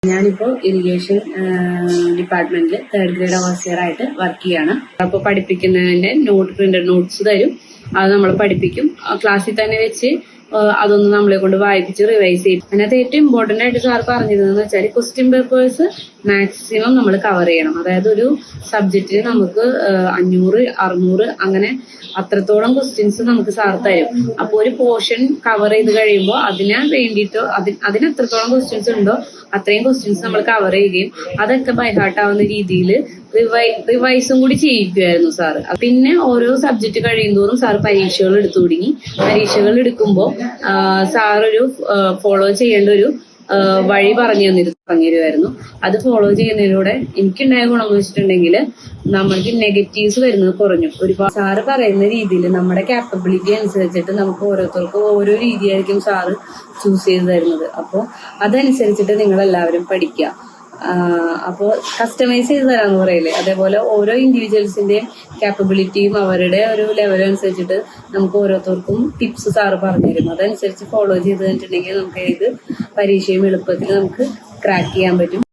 ഞാനിപ്പോൾ ഇറിഗേഷൻ ഡിപ്പാർട്ട്മെന്റിൽ 3rd grade overseer ആയിട്ട് വർക്ക് ചെയ്യാണ്. അപ്പോൾ പഠിപ്പിക്കുന്നതിന്റെ പ്രിന്റഡ് നോട്ട്സ് തരും, അത് നമ്മൾ പഠിപ്പിക്കും. ക്ലാസ്സിൽ തന്നെ വെച്ച് അതൊന്ന് നമ്മളെ കൊണ്ട് വായിപ്പിച്ച് റിവൈസ് ചെയ്യും. അതിനകത്ത് ഏറ്റവും ഇമ്പോർട്ടന്റ് ആയിട്ട് സാർ പറഞ്ഞിരുന്നതെന്ന് വെച്ചാൽ ക്വസ്റ്റ്യൻ പേപ്പേഴ്സ് മാക്സിമം നമ്മൾ കവർ ചെയ്യണം. അതായത് ഒരു സബ്ജക്റ്റിന് നമുക്ക് 500, 600 അങ്ങനെ അത്രത്തോളം ക്വസ്റ്റ്യൻസ് നമുക്ക് സാർ തരും. അപ്പോൾ ഒരു പോർഷൻ കവർ ചെയ്ത് കഴിയുമ്പോൾ അതിന് വേണ്ടിയിട്ട് അതിന് എത്രത്തോളം ക്വസ്റ്റ്യൻസ് ഉണ്ടോ അത്രയും ക്വസ്റ്റ്യൻസ് നമ്മൾ കവർ ചെയ്യുകയും അതൊക്കെ ബൈഹാർട്ട് ആവുന്ന രീതിയിൽ റിവൈസും കൂടി ചെയ്യിക്കുമായിരുന്നു സാറ്. പിന്നെ ഓരോ സബ്ജക്ട് കഴിയുന്തോറും സാർ പരീക്ഷകൾ എടുത്തു തുടങ്ങി. പരീക്ഷകൾ എടുക്കുമ്പോൾ സാറൊരു ഫോളോ ചെയ്യേണ്ട ഒരു വഴി പറഞ്ഞു തരുമായിരുന്നു. അത് ഫോളോ ചെയ്യുന്നതിലൂടെ എനിക്കുണ്ടായ ഗുണം എന്ന് വെച്ചിട്ടുണ്ടെങ്കിൽ നമ്മൾക്ക് നെഗറ്റീവ്സ് വരുന്നത് കുറഞ്ഞു. ഒരുപാട് സാറ് പറയുന്ന രീതിയിൽ നമ്മുടെ കാപ്പബിലിറ്റി അനുസരിച്ചിട്ട് നമുക്ക് ഓരോരുത്തർക്കും ഓരോ രീതിയായിരിക്കും സാറ് ചൂസ് ചെയ്ത് തരുന്നത്. അപ്പോൾ അതനുസരിച്ചിട്ട് നിങ്ങൾ എല്ലാവരും പഠിക്കുക. അപ്പോൾ കസ്റ്റമൈസ് ചെയ്ത് തരാന്ന് പറയില്ലേ, അതേപോലെ ഓരോ ഇൻഡിവിജ്വൽസിന്റെയും കാപ്പബിലിറ്റിയും അവരുടെ ഒരു ലെവൽ അനുസരിച്ചിട്ട് നമുക്ക് ഓരോരുത്തർക്കും ടിപ്സ് സാറ് പറഞ്ഞുതരും. അതനുസരിച്ച് ഫോളോ ചെയ്ത് തന്നിട്ടുണ്ടെങ്കിൽ നമുക്ക് ഏത് പരീക്ഷയും എളുപ്പത്തിൽ നമുക്ക് ക്രാക്ക് ചെയ്യാൻ പറ്റും.